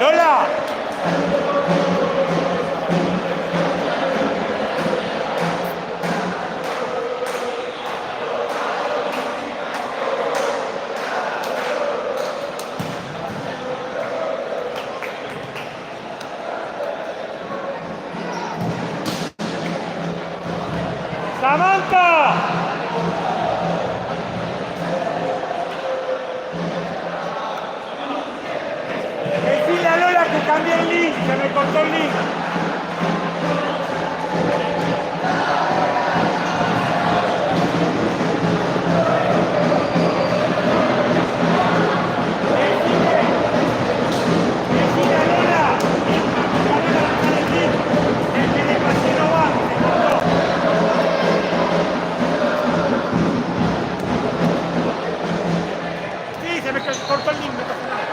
Lola. Samantha. Decile a Lola que cambié el link, se me cortó el link. Decile a Lola que cambié el link, el que le pasé no va, se cortó. Sí, se me cortó el link, no pasa nada.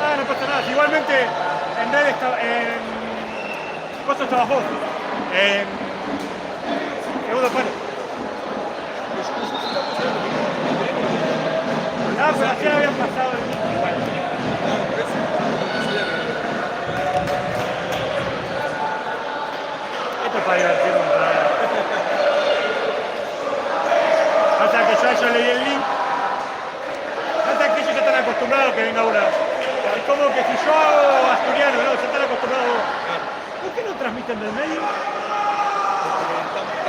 Ah, no pasa nada. Igualmente, en red está, en costo estaba vos. En segundo palo. Ah, pero así habían pasado el link igual. Esto es para divertirnos. Pasa que yo a ellos leí el link. Pasa que ellos ya están acostumbrados a que venga una. Es como que si yo hago asturiano, ¿no? Ya están acostumbrados. ¿Por qué no transmiten del medio? Están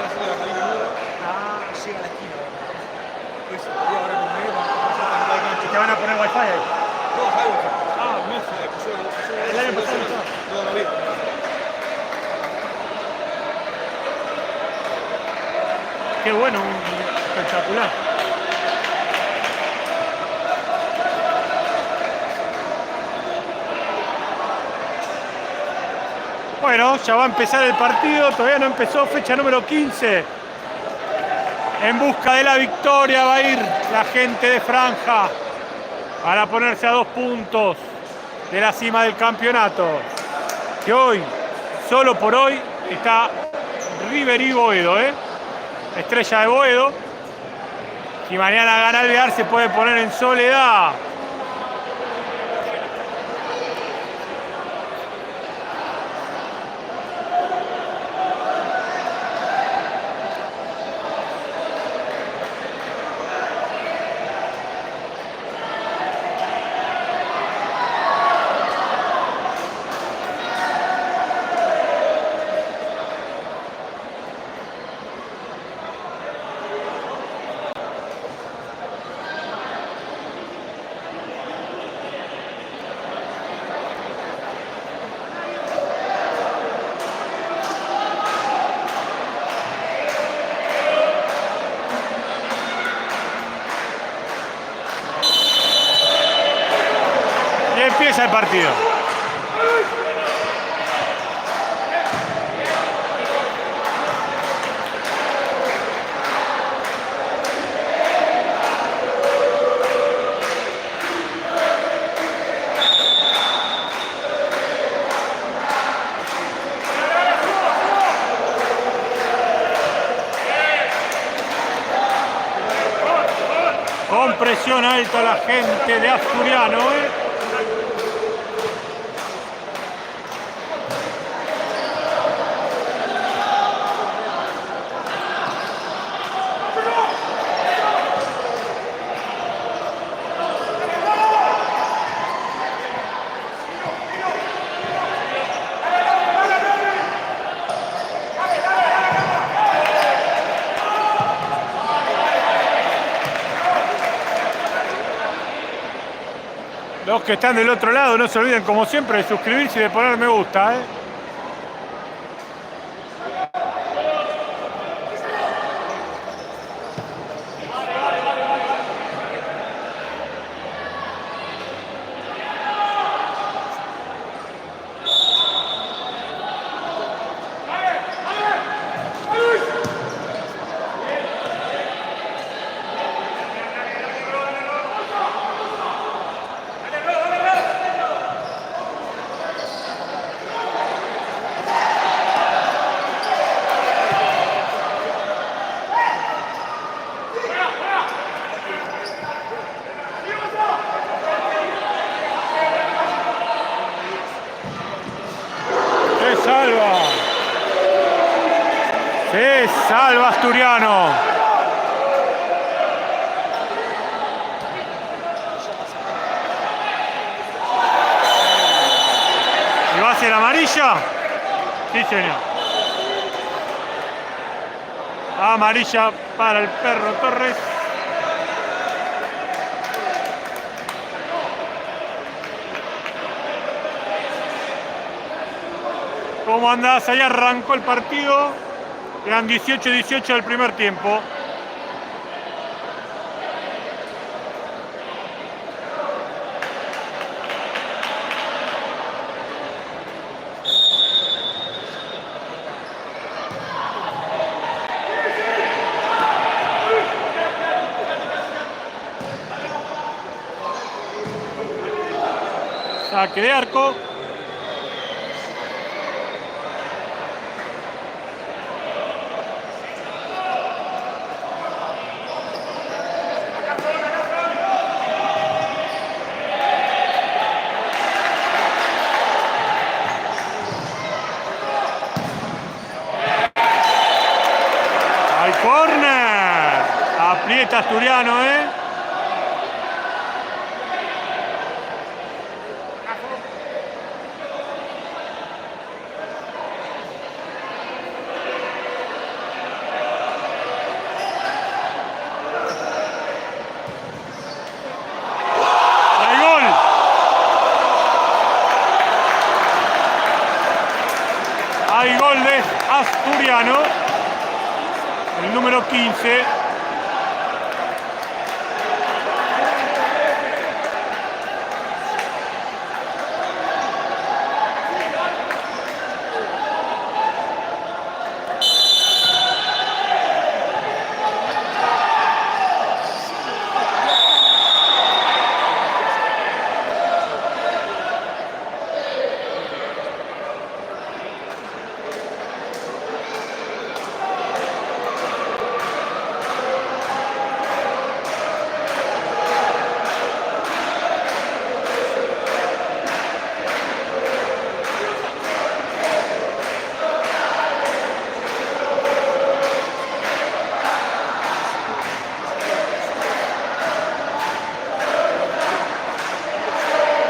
haciendo la cabina nueva. Ah, Llega a la esquina. Pues podría ahora con medio para pasar a la y te van a poner wifi ahí. No, algo. Ah, no sé. El año pasado no estaba. No, no vi. Qué bueno, espectacular. Bueno, ya va a empezar el partido, todavía no empezó, fecha número 15. En busca de la victoria va a ir la gente de Franja para ponerse a 2 puntos de la cima del campeonato. Que hoy, solo por hoy, está River y Boedo, Estrella de Boedo. Si mañana gana Alvear se puede poner en soledad. Y empieza el partido. Con presión alta la gente de Asturiano, Los que están del otro lado no se olviden, como siempre, de suscribirse y de poner me gusta, Se salva Asturiano. ¿Y va a ser amarilla? Sí, señor. Amarilla para el Perro Torres. ¿Cómo andás? Ahí arrancó el partido. Eran 18-18 del primer tiempo. Saque de arco. Hay córner. Aprieta Asturiano, Hay gol de Asturiano, el número 15.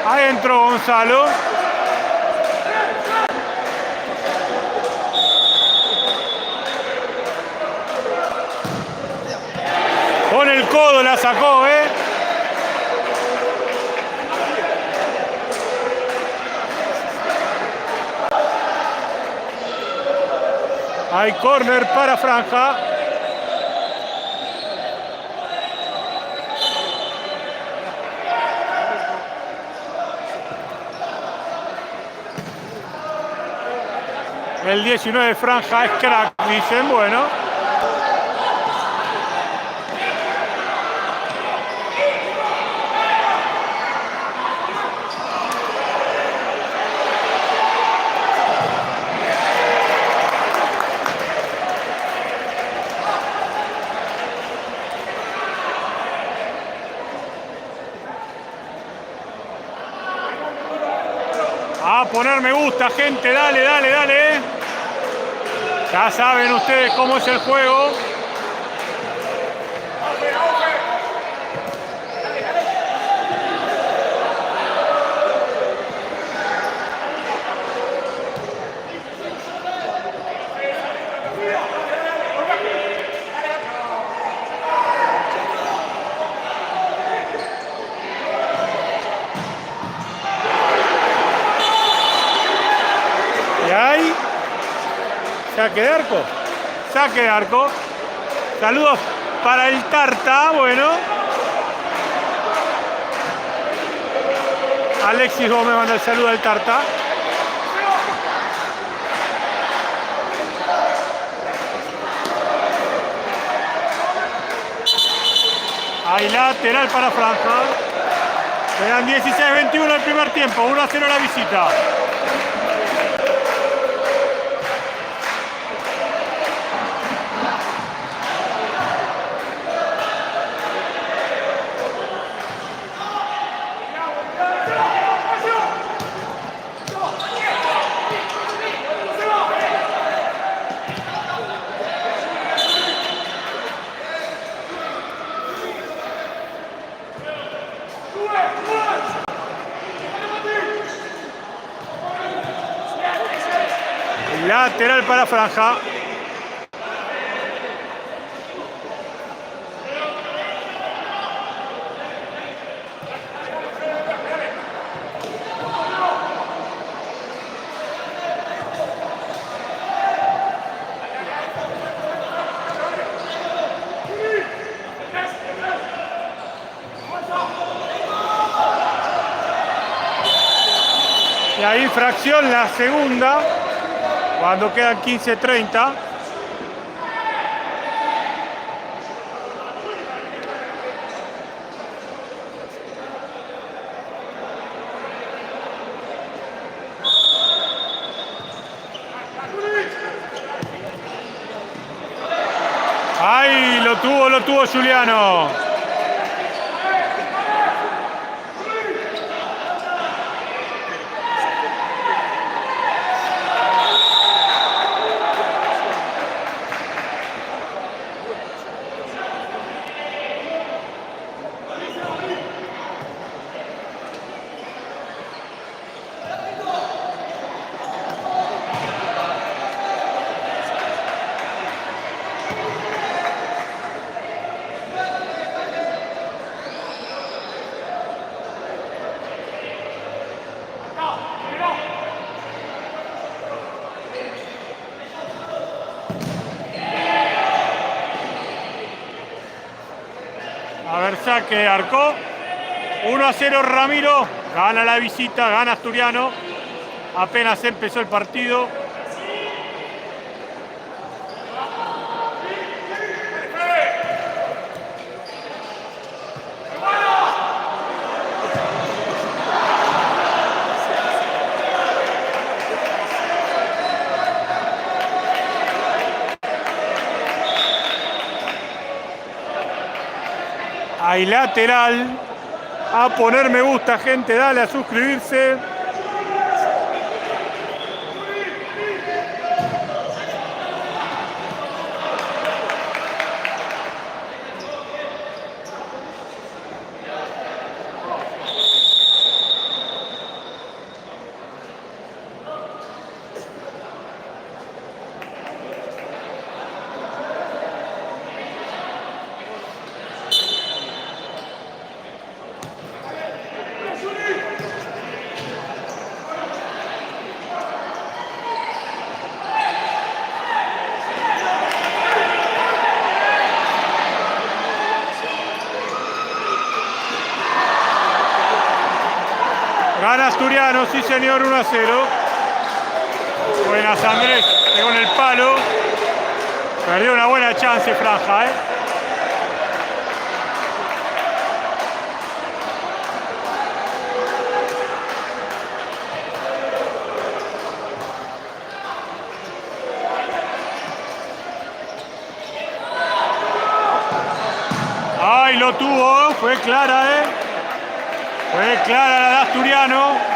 Ahí entró Gonzalo. Con el codo la sacó, Hay córner para Franja. El 19 de Franja es crack, dicen, bueno. A poner me gusta, gente, dale, dale, dale. Ya saben ustedes cómo es el juego. Y ahí, saque de arco. Saque de arco. Saludos para el Tarta, bueno. Alexis Gómez manda el saludo al Tarta. Hay lateral para Franja. Quedan 16-21 el primer tiempo, 1-0 la visita. Lateral para Franja. Y ahí infracción la segunda, cuando quedan 15-30. ¡Ay! Lo tuvo Juliano. A ver, saque de arco. 1-0 Ramiro. Gana la visita, gana Asturiano. Apenas empezó el partido. Hay lateral. A poner me gusta, gente. Dale a suscribirse. Gana Asturiano, sí señor, 1-0. Buenas Andrés, pegó en el palo. Perdió una buena chance Franja, Ay, lo tuvo, fue clara, Fue clara la de Asturiano.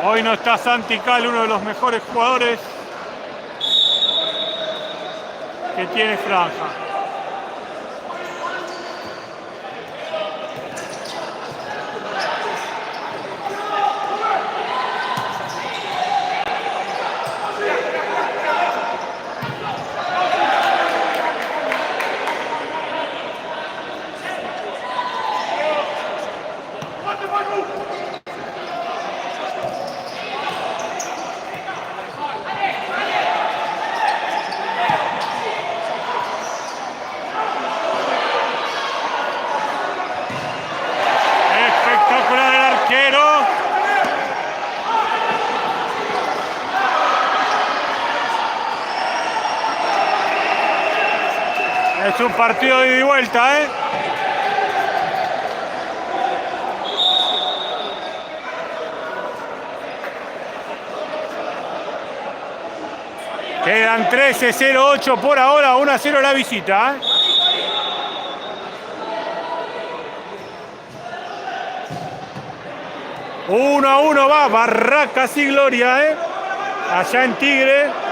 Hoy no está Santi Cal, uno de los mejores jugadores que tiene Franja. Es un partido de ida y vuelta, Quedan 13-0-8 por ahora, 1-0 la visita, 1-1 va Barracas y Gloria, allá en Tigre.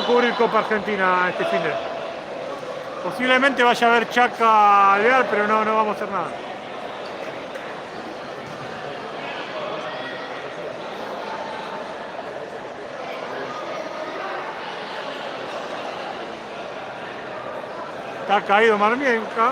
a cubrir Copa Argentina este fin de. Posiblemente vaya a haber Chaca Alvear, pero no vamos a hacer nada. Está caído Marmienka.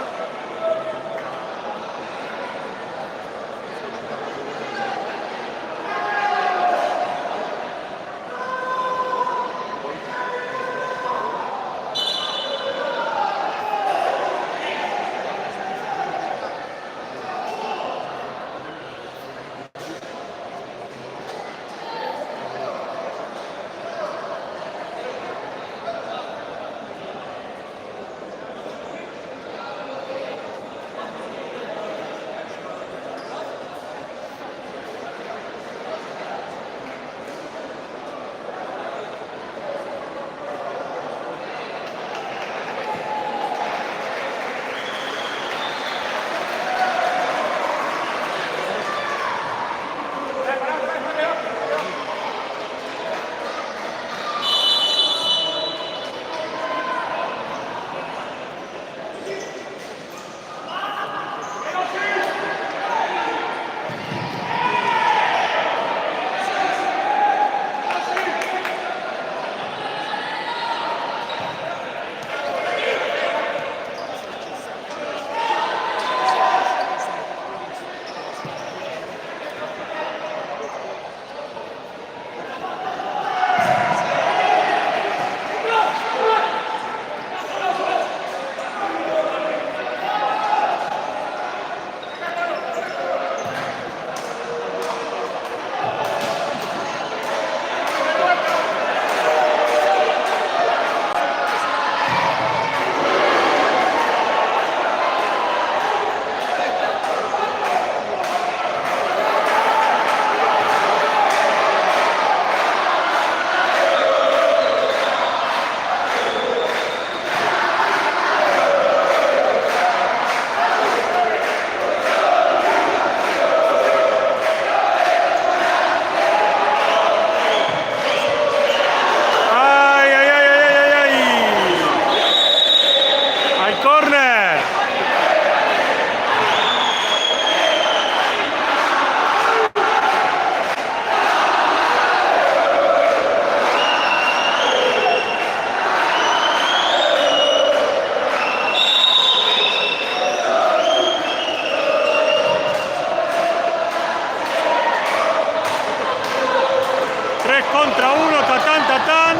Contra uno, tatán.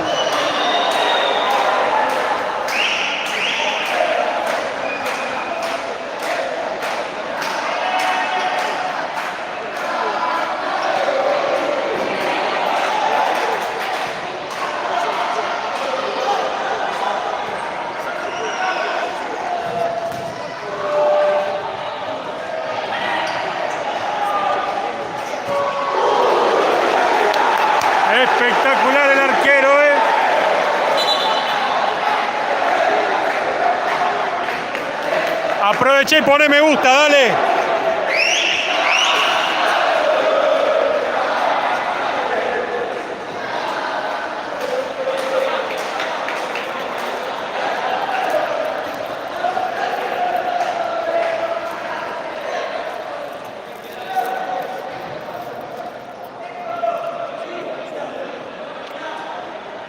Espectacular el arquero, Aproveché y poné me gusta, dale.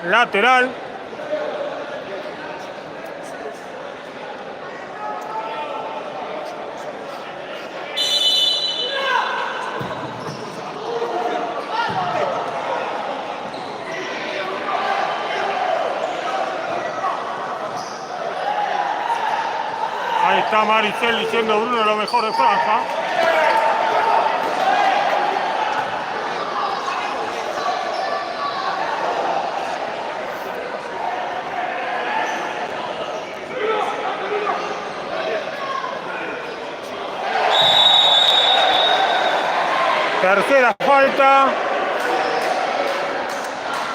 Lateral. Ahí está Maricel diciendo Bruno lo mejor de Franja. Tercera falta.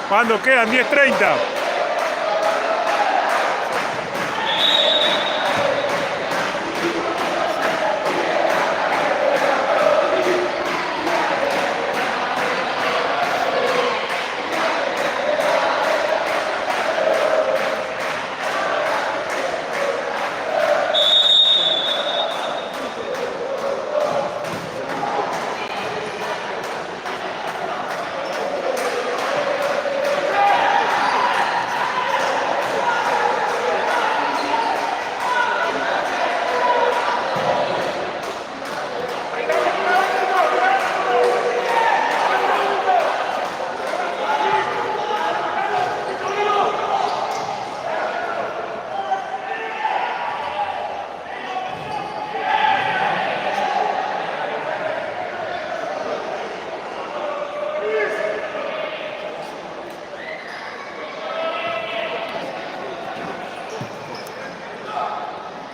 Cuando quedan 10:30.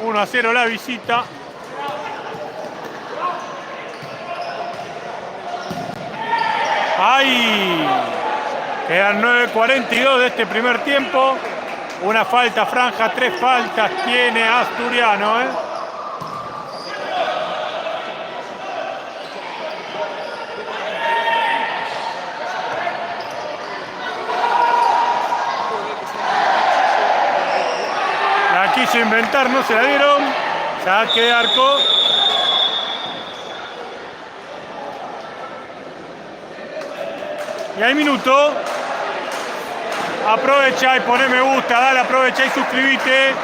1-0 la visita. ¡Ay! Quedan 9:42 de este primer tiempo. Una falta franja, 3 faltas tiene Asturiano, ¿eh? La quiso inventar, no se la dieron. Saque de arco. Y hay minuto. Aprovecha y poné me gusta, dale, aprovecha y suscríbete.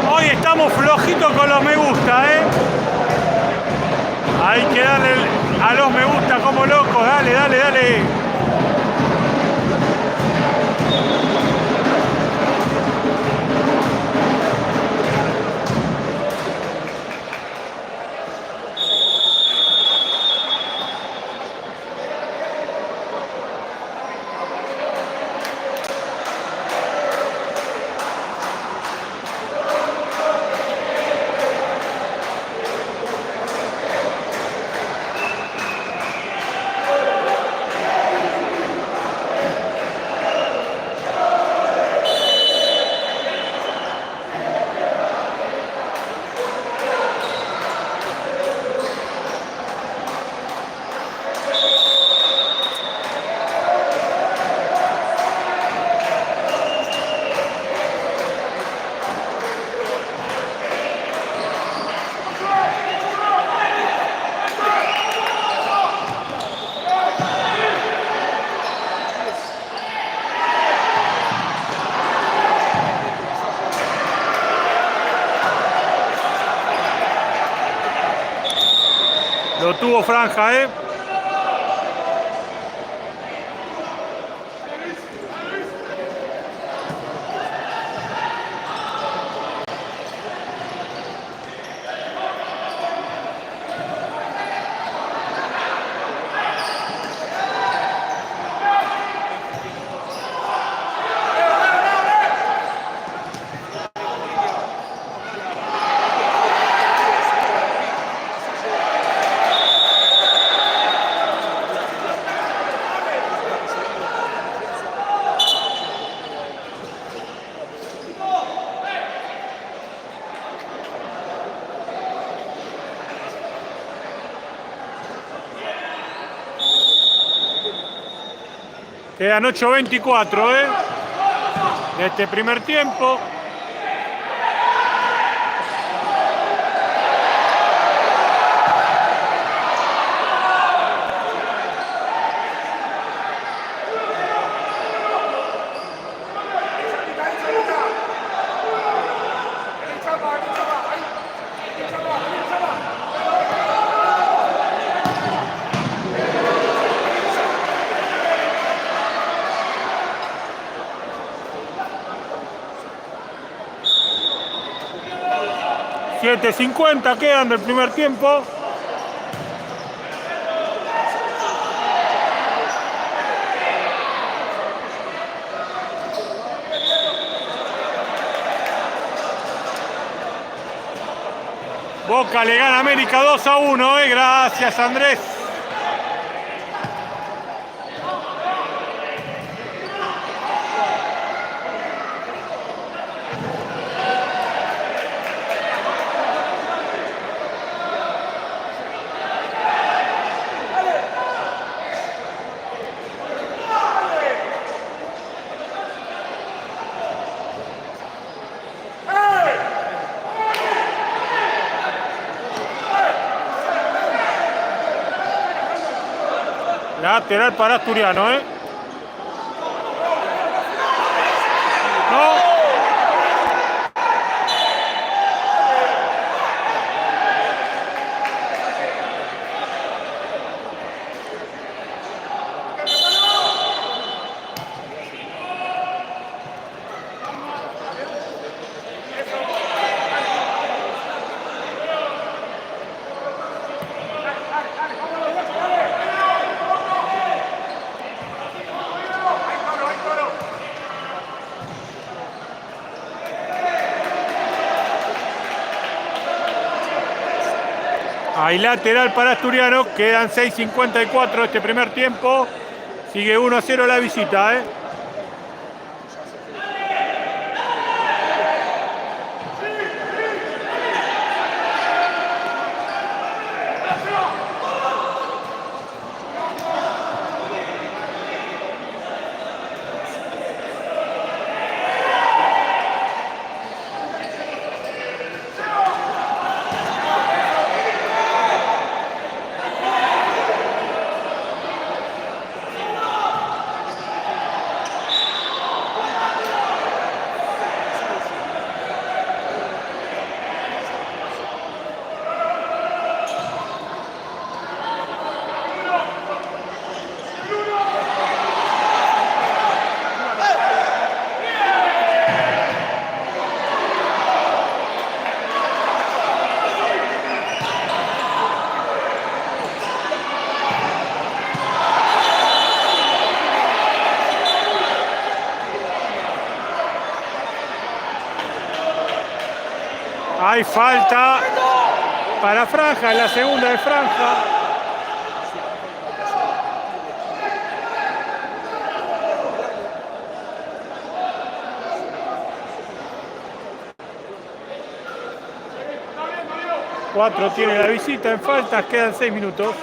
Hoy estamos flojitos con los me gusta, ¿eh? Hay que darle a los me gusta como locos, dale, dale, dale. Lo tuvo franja, ¿eh? Quedan 8:24, ¿eh? De este primer tiempo. $7:50 quedan del primer tiempo. Boca le gana a América 2-1, gracias Andrés. Lateral para Asturiano, ¿eh? No. Hay lateral para Asturiano. Quedan 6:54 de este primer tiempo. Sigue 1-0 la visita, ¿eh? Hay falta para Franja, la segunda de Franja. Cuatro tiene la visita en faltas, quedan 6 minutos.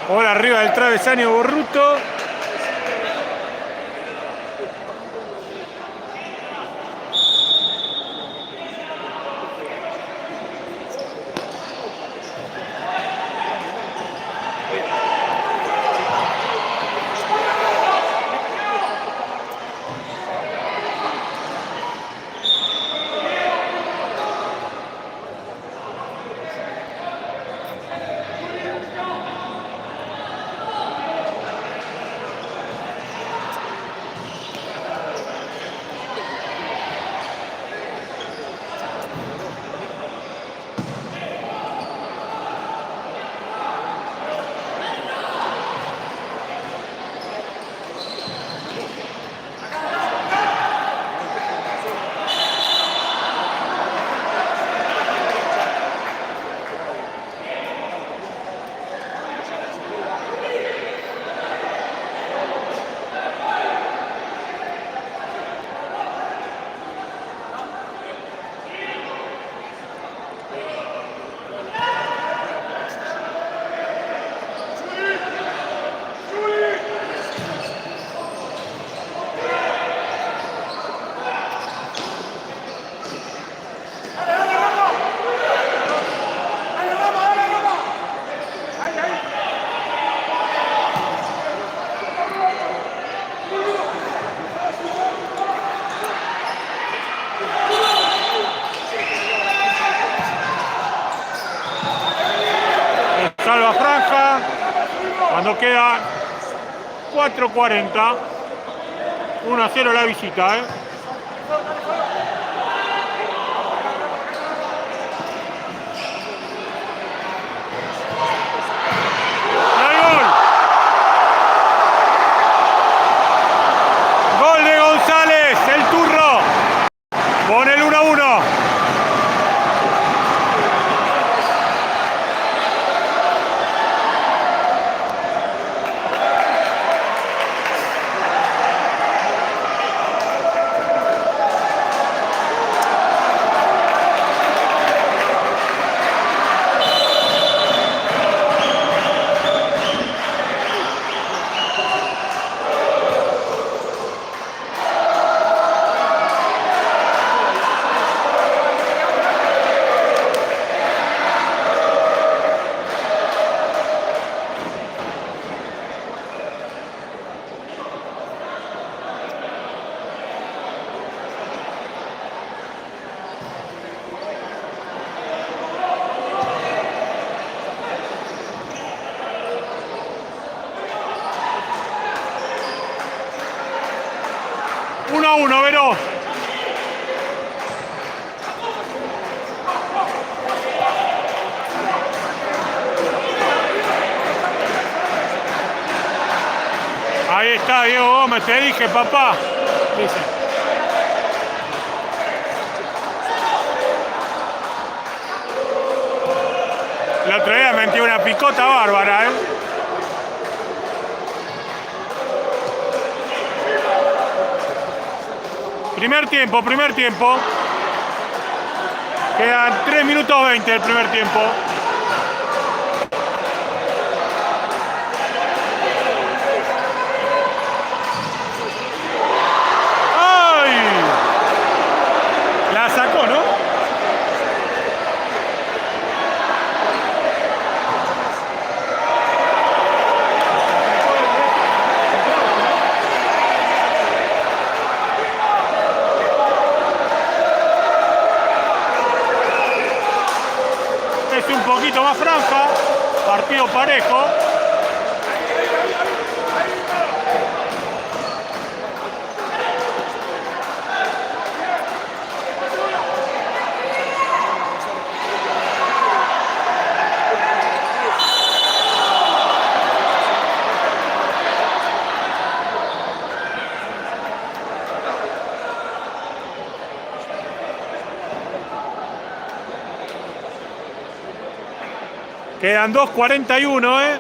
Ahora arriba del travesaño Borruto. Salva Franja cuando queda 4:40. 1-0 la visita, ¿eh? ¡Hay gol! Gol de González, el turro. Pone el 1-1. está, Diego Gómez, te dije, papá. Dice. La otra vez metí una picota bárbara, ¿eh? Primer tiempo. Quedan 3 minutos 20 del primer tiempo. ¡Ay! La sacó, ¿no? Un poquito más franja, partido parejo. Quedan 2:41, ¿eh?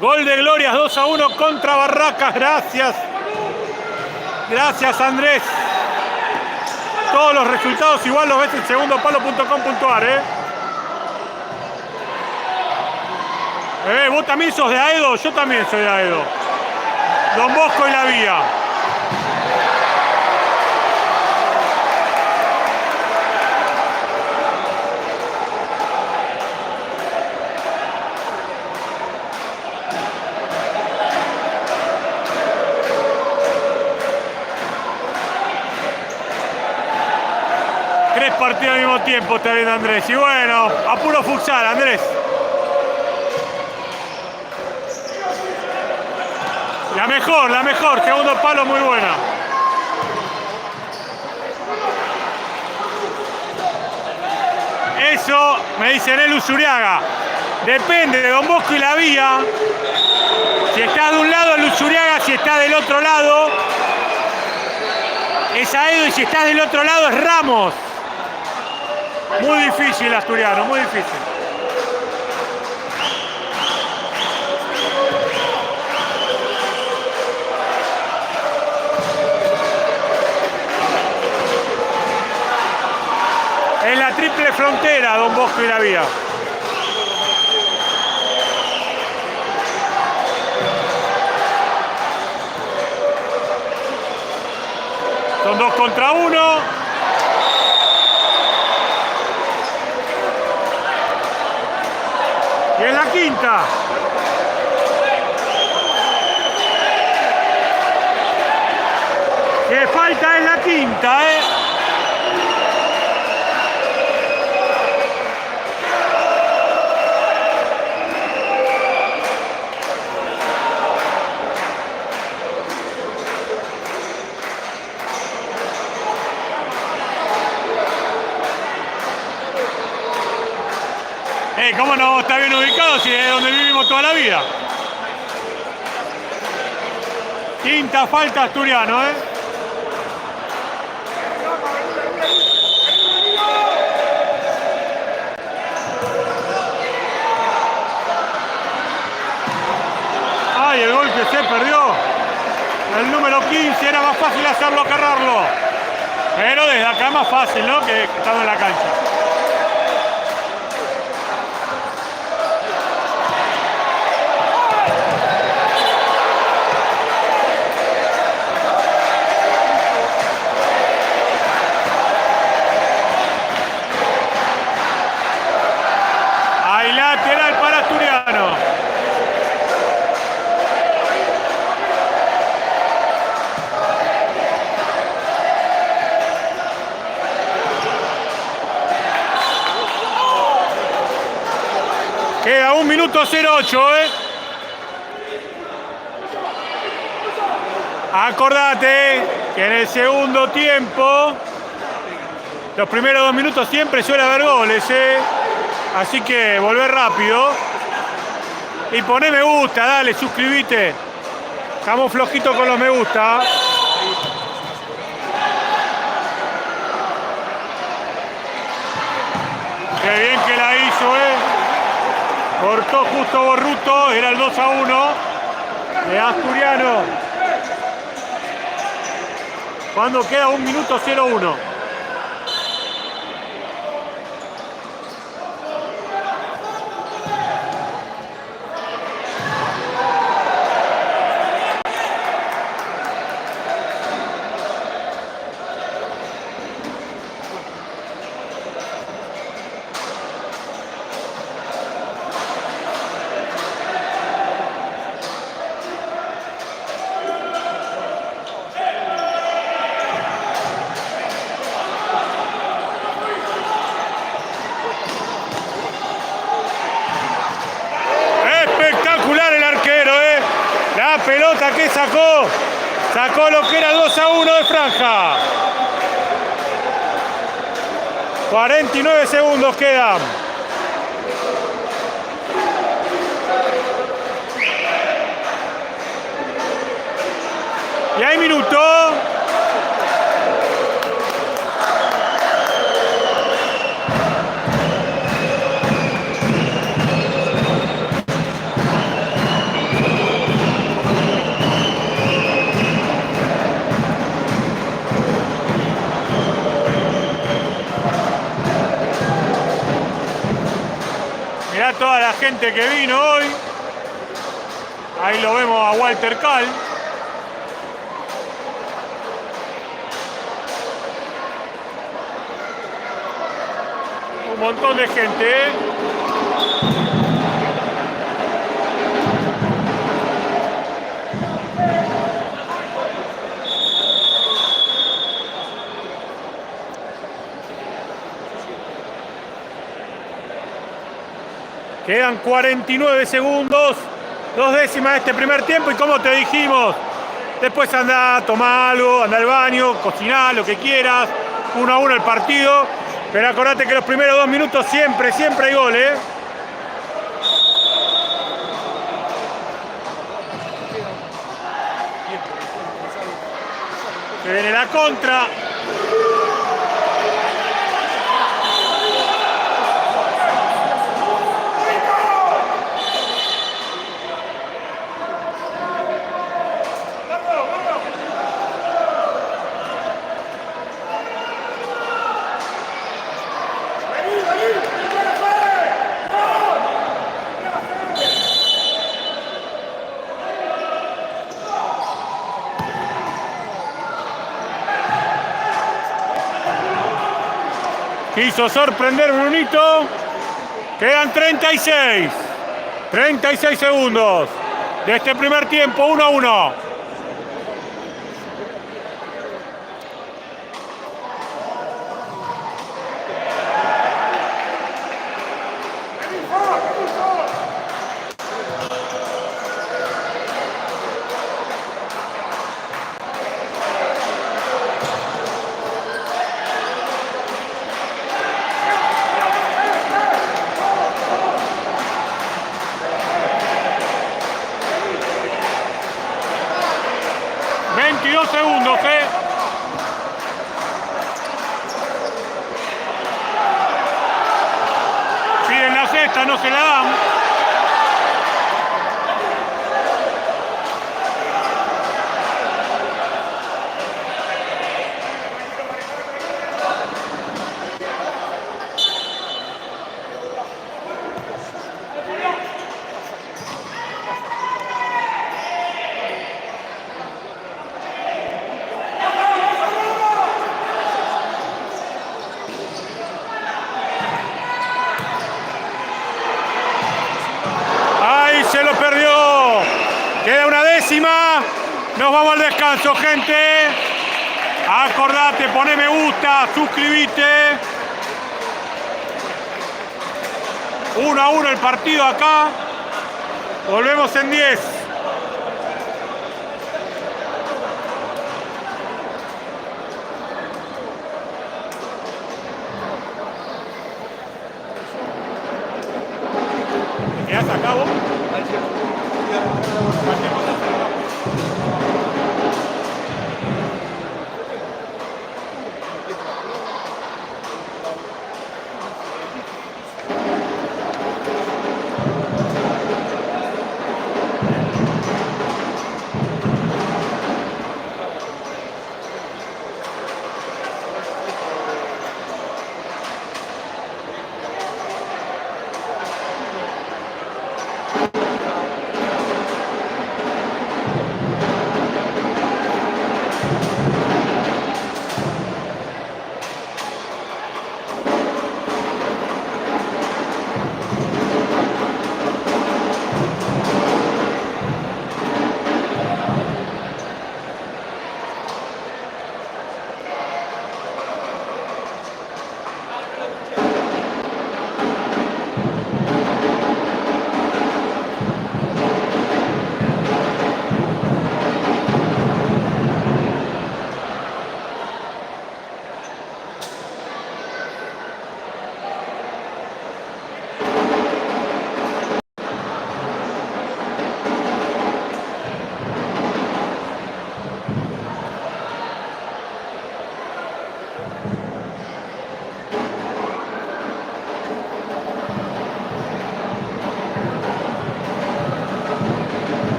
Gol de Glorias, 2-1 contra Barracas. Gracias. Gracias, Andrés. Todos los resultados igual los ves en segundopalo.com.ar, ¿eh? Vos también sos de Aedo, yo también soy de Aedo. Don Bosco y la Vía. Partido al mismo tiempo está viendo Andrés. Y bueno, a puro futsal, Andrés. La mejor, segundo palo muy buena. Eso me dice Nel Usuriaga. Depende de Don Bosco y la Vía. Si está de un lado el Usuriaga, si está del otro lado es Aedo, y si está del otro lado es Ramos. Muy difícil, Asturiano, muy difícil. Es la triple frontera, Don Bosco y la Vía. Son 2 contra 1. Y en la quinta. Que falta en la quinta, ¿eh? ¿Cómo no está bien ubicado si es donde vivimos toda la vida? Quinta falta, Asturiano, ¿eh? Ay, el gol que se perdió. El número 15 era más fácil hacerlo que errarlo. Pero desde acá es más fácil, ¿no? Que estando en la cancha. Lateral para Asturiano. Queda 1 minuto 08, ¿eh? Acordate que en el segundo tiempo, los primeros 2 minutos siempre suele haber goles, ¿eh? Así que volver rápido. Y poné me gusta, dale, suscribite. Estamos flojitos con los me gusta. Qué bien que la hizo, Cortó justo Borruto, era el 2-1 de Asturiano. Cuando queda 1 minuto 0-1. La pelota que sacó lo que era 2-1 de franja. 49 segundos quedan. Y hay minuto. Mirá toda la gente que vino hoy. Ahí lo vemos a Walter Cal. Un montón de gente, Quedan 49 segundos, 2 décimas de este primer tiempo y como te dijimos, después anda, toma algo, anda al baño, cociná, lo que quieras, 1-1 el partido, pero acordate que los primeros 2 minutos siempre hay gol, Se viene la contra. Quiso sorprender Brunito. Quedan 36 segundos de este primer tiempo, 1-1. Segundos, Piden la cesta, no se la dan. Se lo perdió. Queda 1 décima. Nos vamos al descanso, gente. Acordate, poné me gusta, suscribite. 1-1 el partido acá. Volvemos en 10. ¿Te quedás a cabo?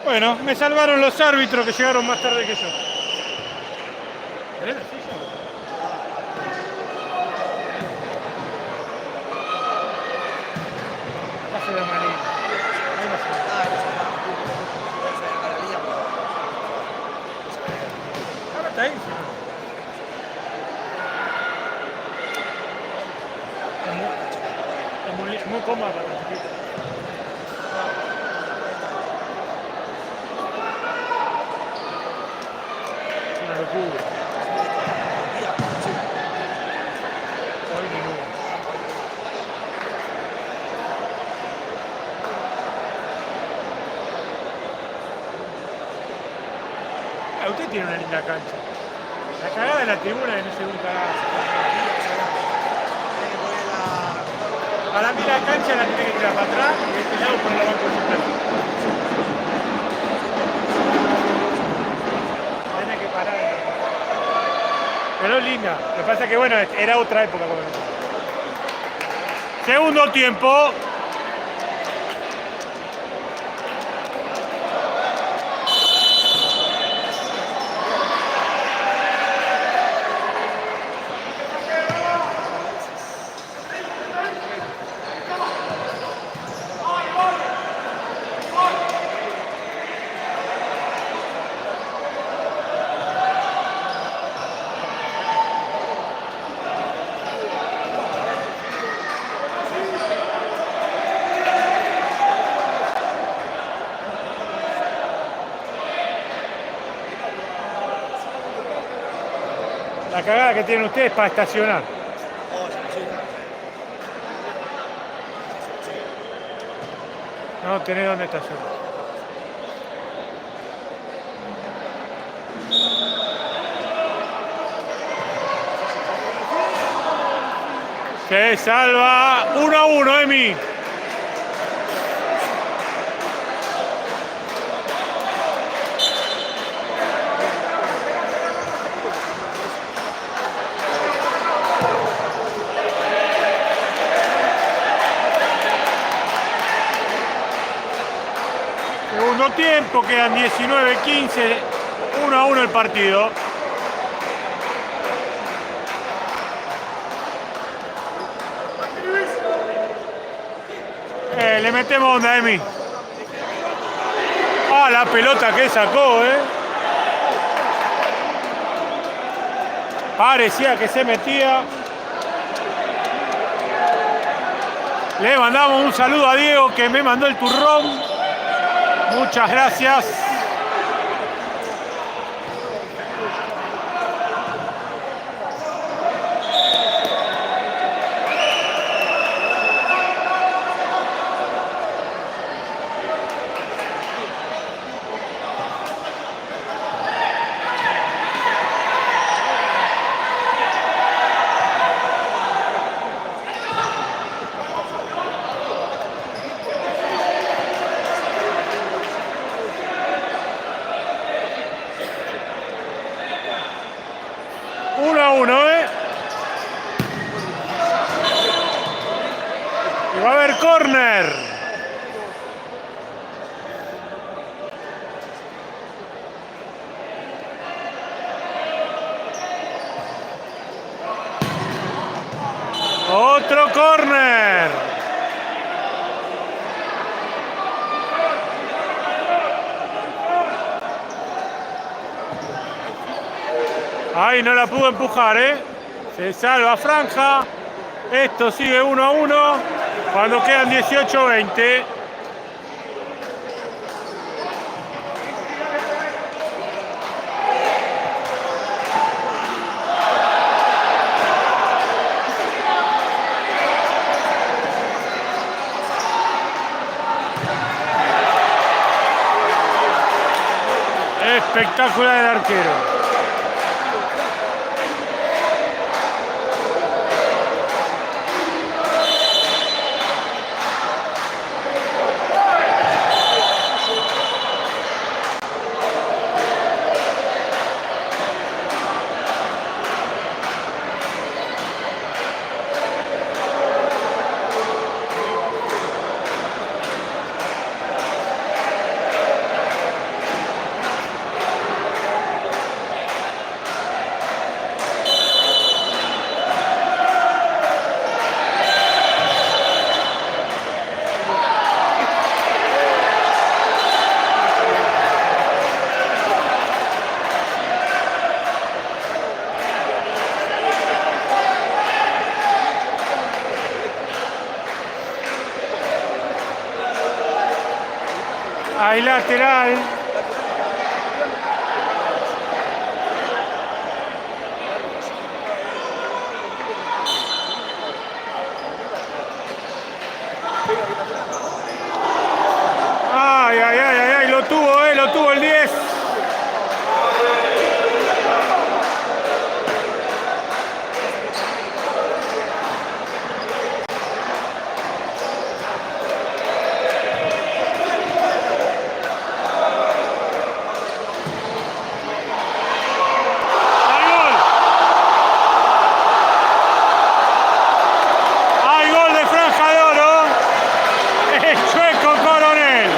Bueno, me salvaron los árbitros que llegaron más tarde que yo. ¿Querés la silla? Acá se ve más lindo. Ahí no se ve. Ahora está ahí. Es muy cómoda para la chiquita. Es una locura. Hoy ni nunca. Ah, usted tiene una linda cancha. La cagada de la tribuna de no se nunca. Para mí la cancha la tiene que tirar para atrás y de este lado poner la banco suplente. Tiene que parar. Pero es linda. Lo que pasa es que bueno, era otra época. Segundo tiempo. La cagada que tienen ustedes para estacionar. No tenés dónde estacionar. Se salva 1-1, Emi. Segundo tiempo, quedan 19-15, 1-1 el partido. Le metemos onda, Emi. Ah, la pelota que sacó, Parecía que se metía. Le mandamos un saludo a Diego que me mandó el turrón. Muchas gracias. Y va a haber córner. Otro córner. Ahí no la pudo empujar, Se salva Franja. Esto sigue 1-1 cuando quedan 18-20. Espectacular el arquero. Hay lateral. Ay, ay, ay, ay, ay, lo tuvo el 10. Hay gol de Franja de Oro. El Chueco Coronel.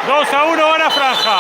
Dos a 1 gana Franja.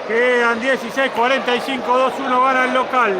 Quedan 16, 45, 2-1 gana el local.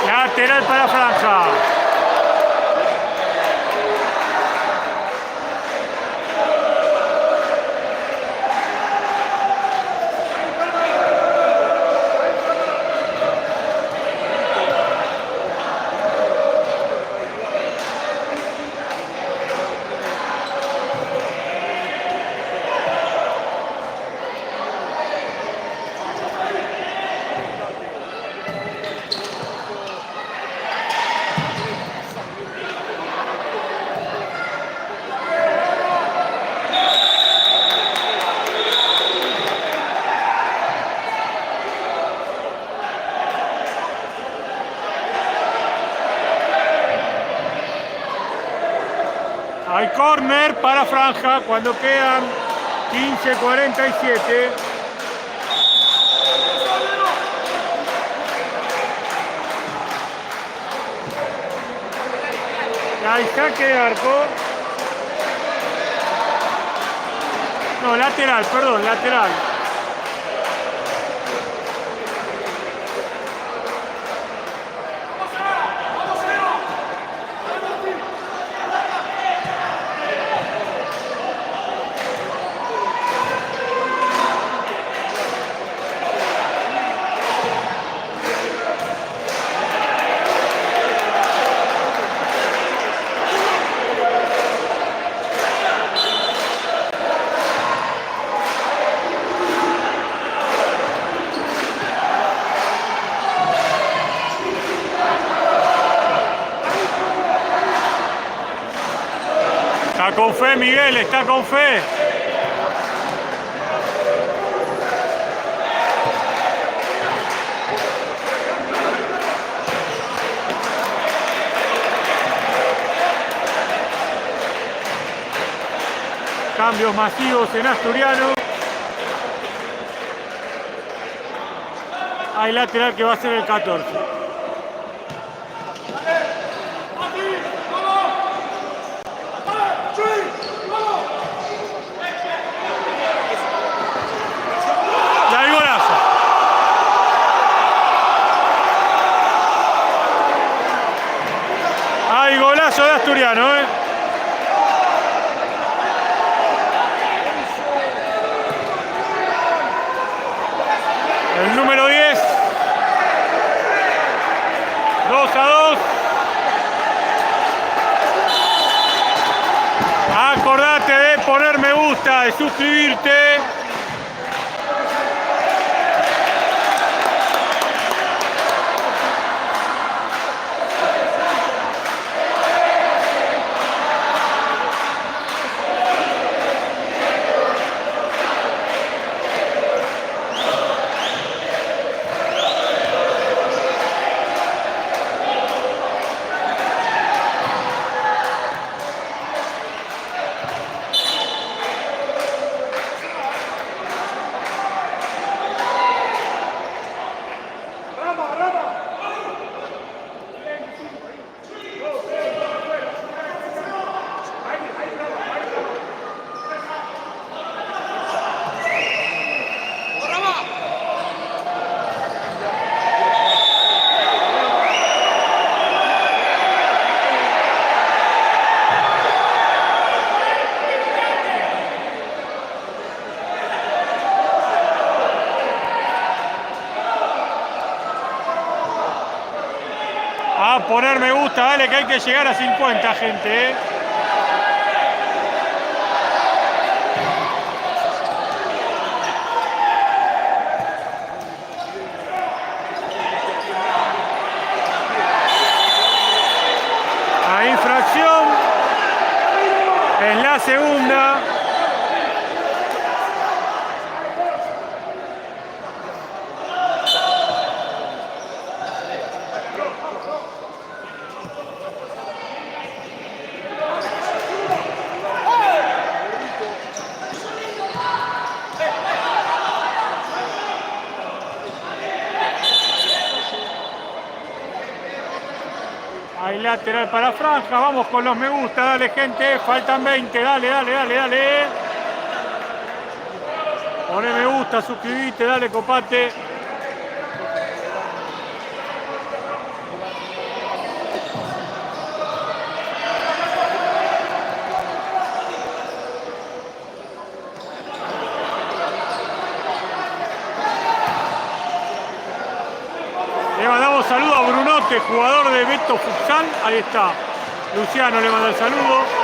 Lateral para Franja. Hay córner para Franja cuando quedan 15:47. Hay saque de arco. No, lateral, perdón, lateral. Está con fe, Miguel, está con fe. Cambios masivos en Asturiano. Hay lateral que va a ser el 14. Y hay golazo. Hay golazo de Asturiano, ¿eh? El número 10. 2-2. Acordate de poner me gusta, de suscribirte. A poner me gusta, dale que hay que llegar a 50, gente, ¿eh? A infracción. En la segunda. Hay lateral para Franja, vamos con los me gusta, dale gente, faltan 20, dale, dale, dale, dale. Poné me gusta, suscribite, dale, copate. Le mandamos saludo a Brunote, jugador de Beto Futsal. Ahí está. Luciano le manda el saludo.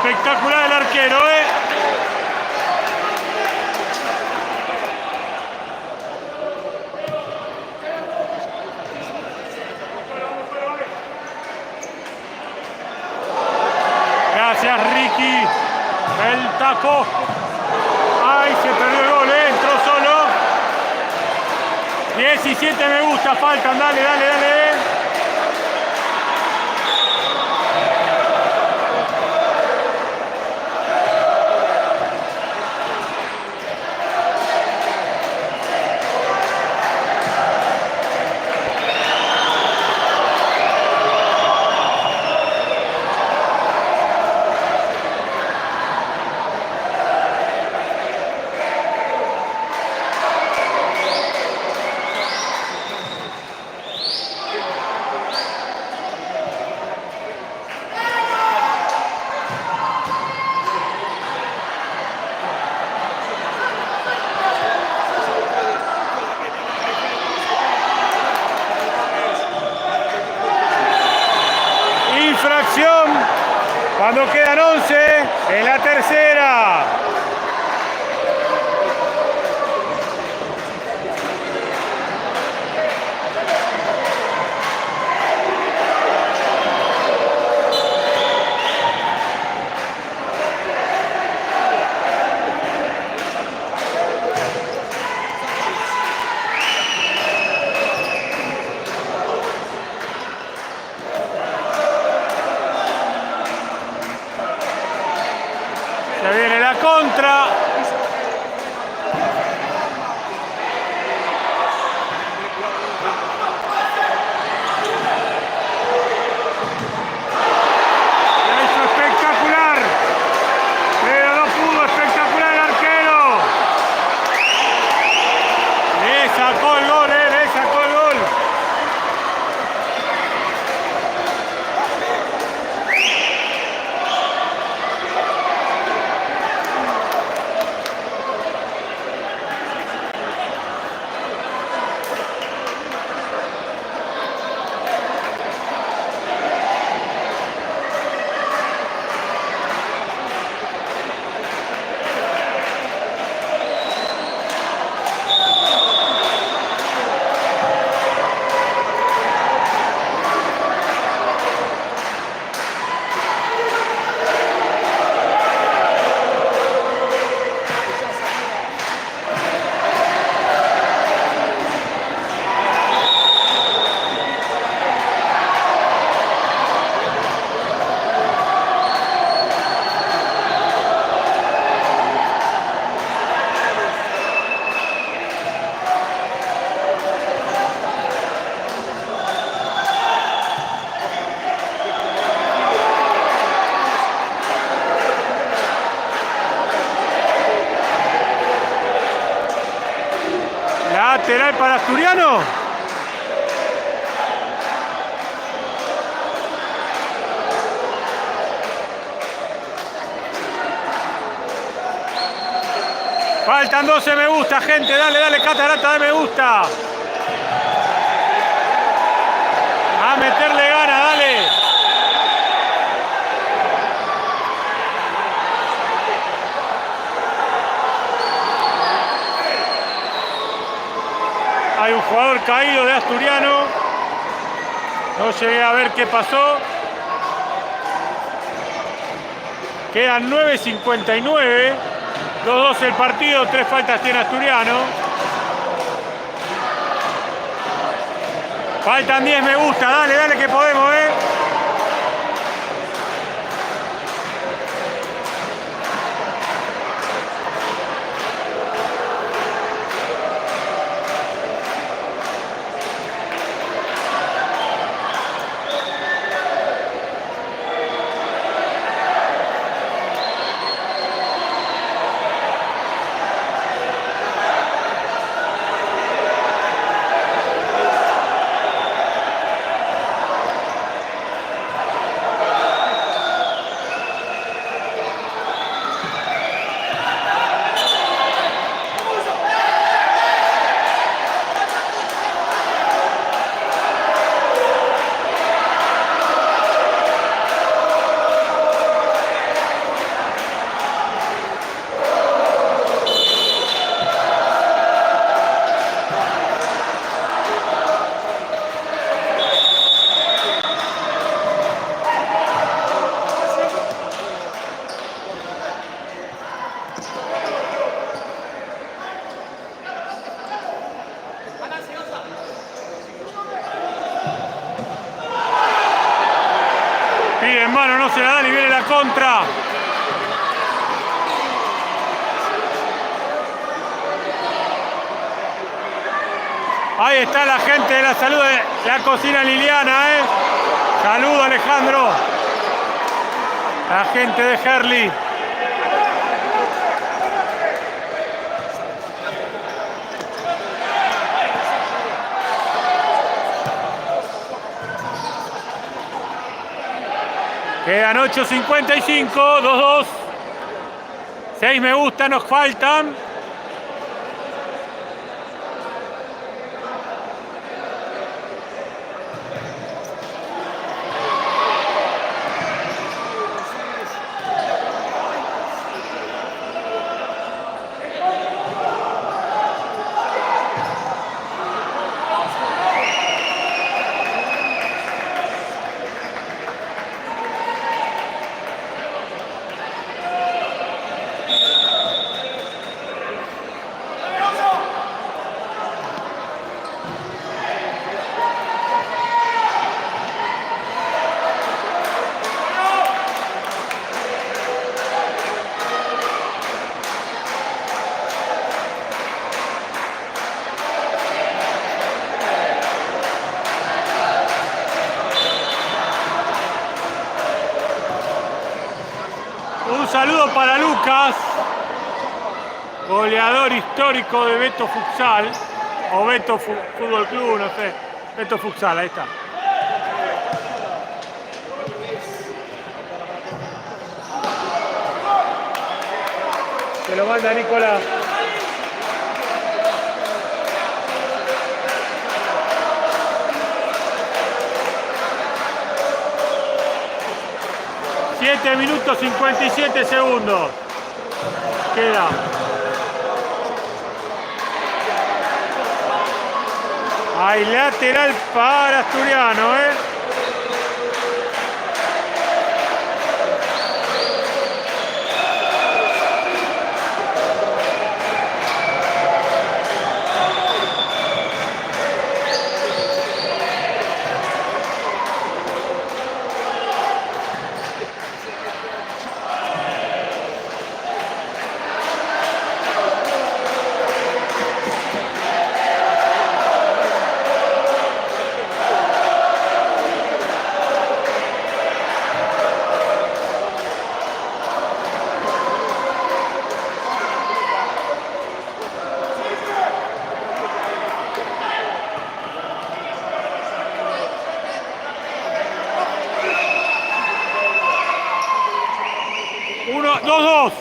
Espectacular el arquero, ¿eh? Gracias, Ricky. El taco. Ay, se perdió el gol, ¿eh? Entró solo. 17 me gusta, faltan. Dale, dale, dale. Infracción cuando quedan 11 en la tercera. Se viene la contra. La hizo espectacular. Pero no pudo. Espectacular el arquero. Le sacó el gol, le sacó el gol. Lateral para Asturiano. Faltan 12 me gusta, gente. Dale, dale, Catarata de me gusta. A meterle gana, dale. Hay un jugador caído de Asturiano. No llegué a ver qué pasó. Quedan 9:59. 2-2 el partido. 3 faltas tiene Asturiano. Faltan 10 me gusta. Dale, dale que podemos, En mano no se la dan y viene la contra. Ahí está la gente de la salud de la cocina Liliana, Saludo, Alejandro. La gente de Herli. Quedan 8:55, 2-2. 6 me gusta, nos faltan. Un saludo para Lucas, goleador histórico de Beto Futsal, o Beto Fútbol Club, no sé, Beto Futsal, ahí está. Se lo manda Nicolás. Siete minutos 57 segundos. Queda. Hay lateral para Asturiano, Uno, 2-2. 3-2.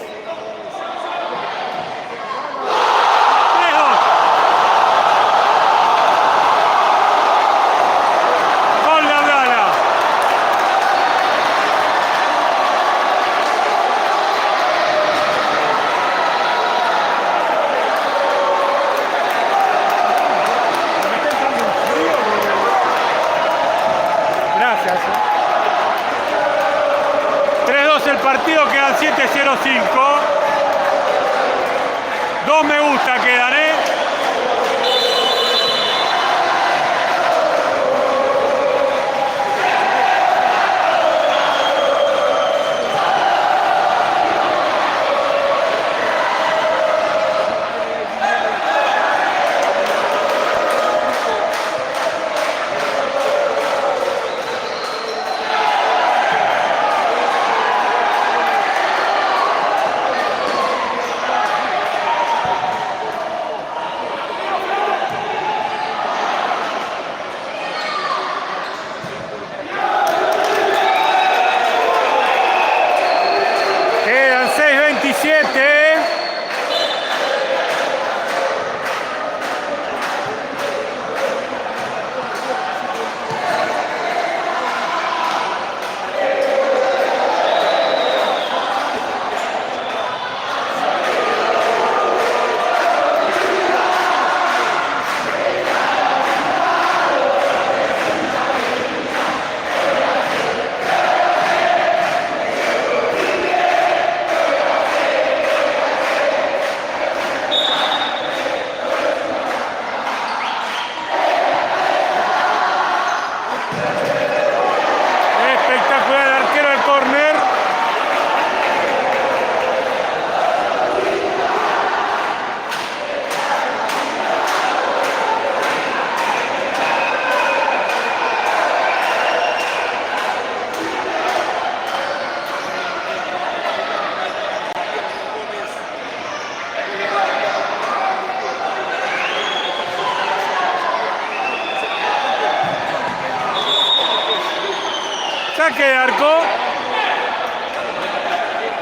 Gol de Abdala. Gracias. 3-2 el partido, quedan 7:05. 2 me gusta quedan, saque de arco.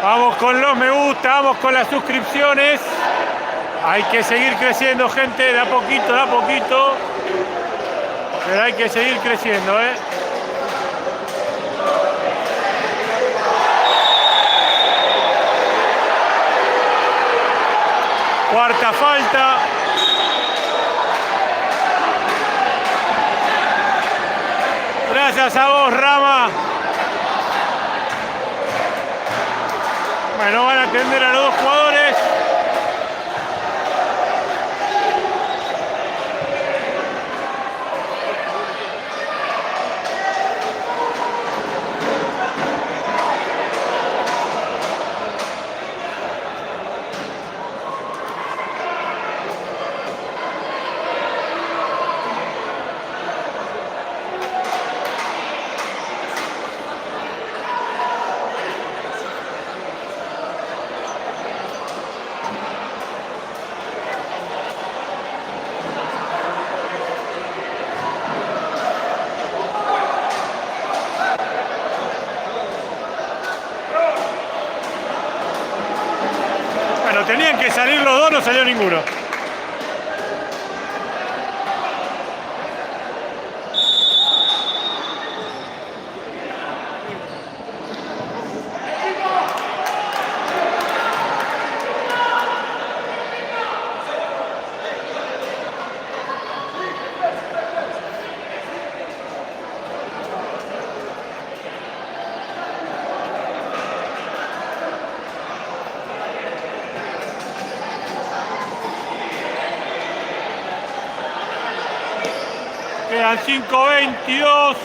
Vamos con los me gusta, vamos con las suscripciones. Hay que seguir creciendo, gente, de a poquito, de a poquito. Pero hay que seguir creciendo, ¿eh? Cuarta falta. Gracias a vos, Rama. Bueno, van a atender a los dos jugadores. Tenían que salir los dos, no salió ninguno. Quedan 5:22.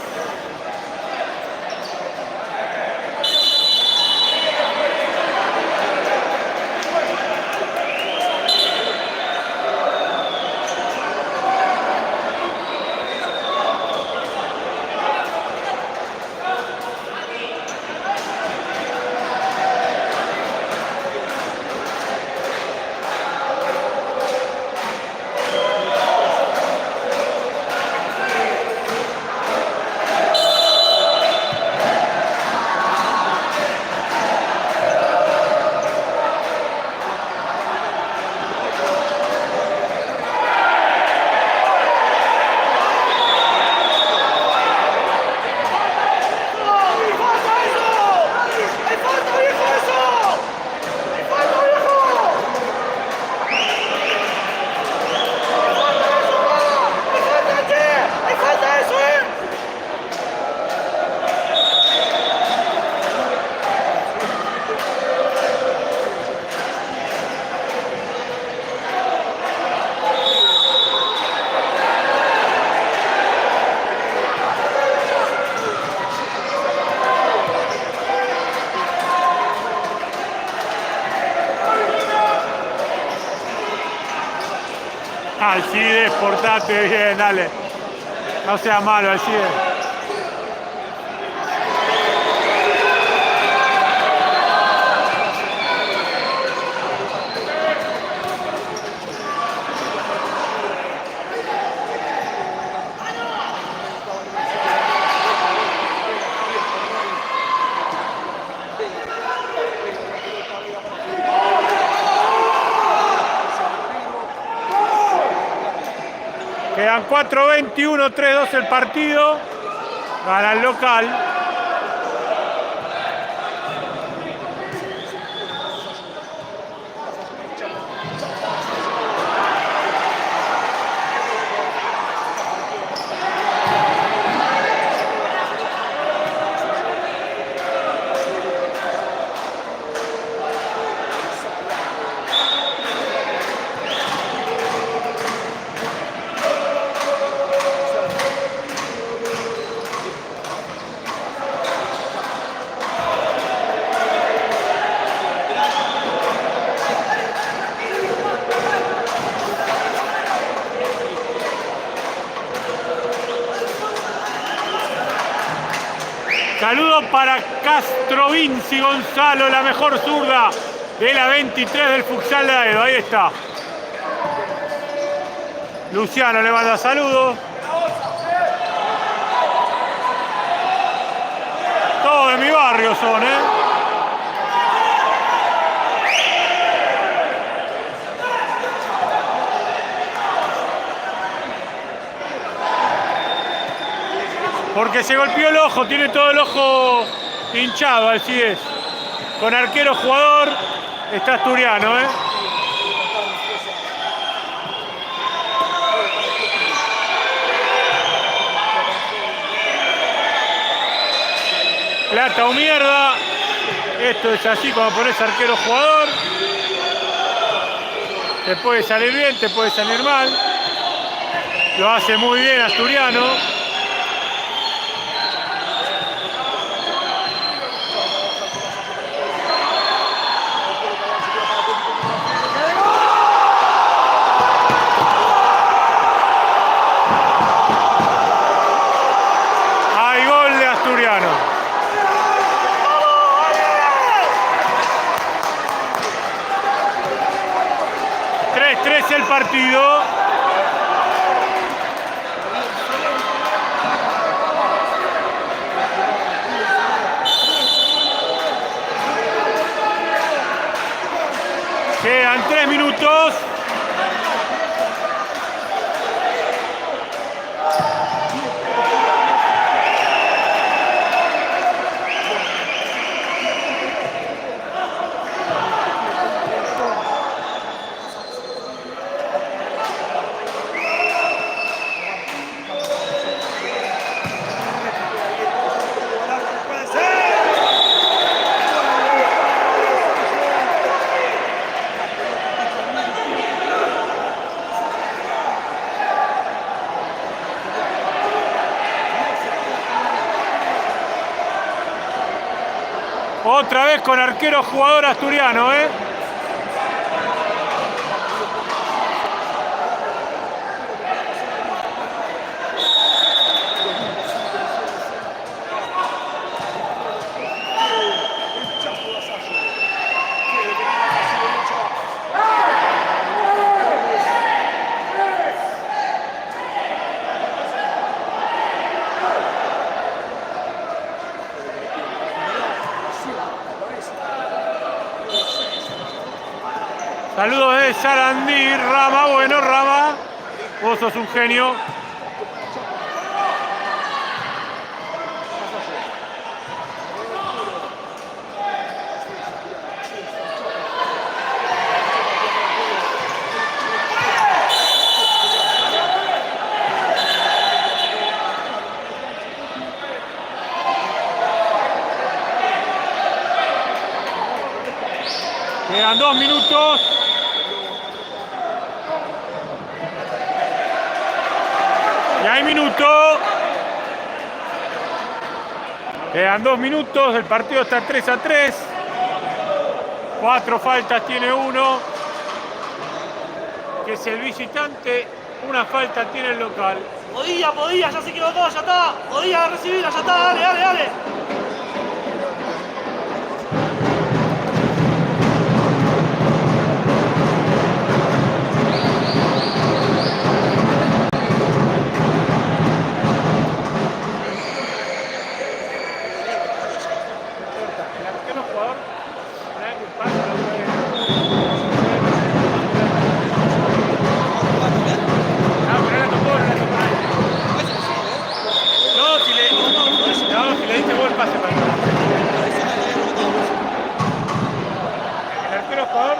Alcides, portate bien, dale. No sea malo, Alcides. Quedan 4:21, 3-2 el partido. Gana el local. Saludos para Castro Vinci Gonzalo, la mejor zurda de la 23 del futsal de Aedo. Ahí está. Luciano le manda saludos. barrio son, ¿eh? Porque se golpeó el ojo, tiene todo el ojo hinchado, así es. Con arquero jugador está Asturiano, ¿eh? Plata o mierda. Esto es así cuando pones arquero jugador. Te puede salir bien, te puede salir mal. Lo hace muy bien Asturiano. Hay gol de Asturiano. 3-3 el partido. Quedan 3 minutos. Otra vez con arquero jugador Asturiano, ¿eh? Saludos de Sarandí, Rama, bueno Rama, vos sos un genio. Quedan 2 minutos. Y hay minuto. Quedan 2 minutos. El partido está 3-3. 4 faltas tiene uno, que es el visitante. Una falta tiene el local. Podía, ya se equivocó, ya está. Podía recibirla, ya está, dale.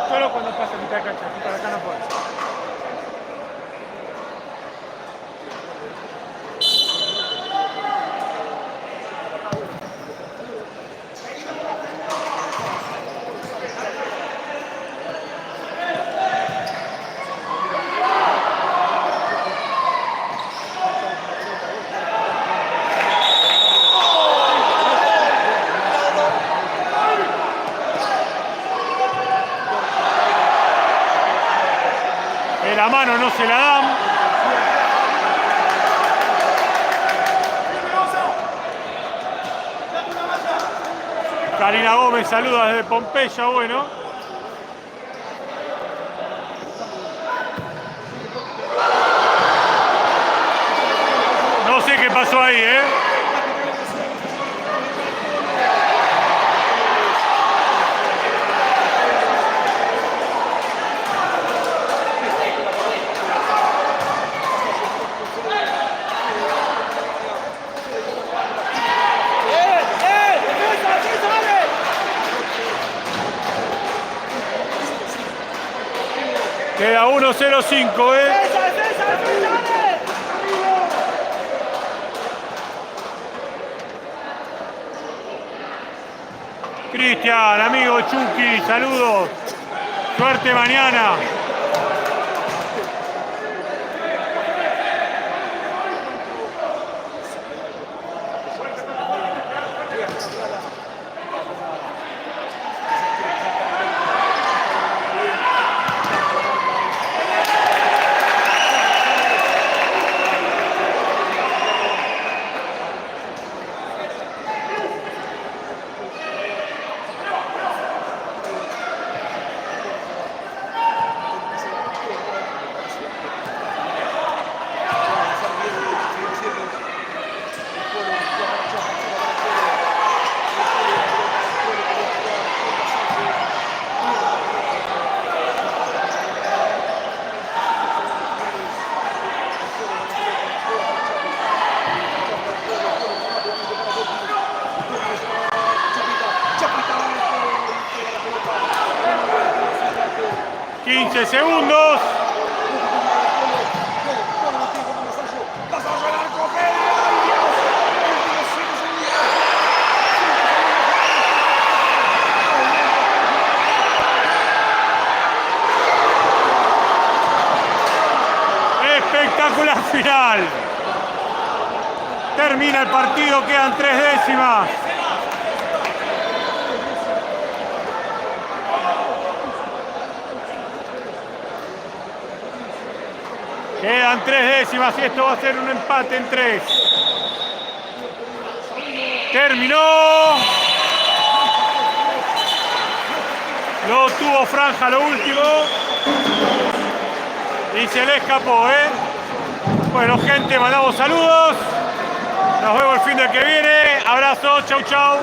Solo cuando pasa mitad de cancha, para acá no puede. La mano no se la dan. Karina Gómez saluda desde Pompeya, bueno. No sé qué pasó ahí, ¿eh? Queda 1-0-5, Defensa, defensa, defensa, dale. Cristian, amigo Chucky, saludos. Suerte mañana. Segundos. Espectacular final. Termina el partido, quedan 3 décimas. Quedan 3 décimas y esto va a ser un empate en 3. Terminó. No tuvo franja lo último. Y se le escapó, ¿eh? Bueno, gente, mandamos saludos. Nos vemos el fin de que viene. Abrazo, chau, chau.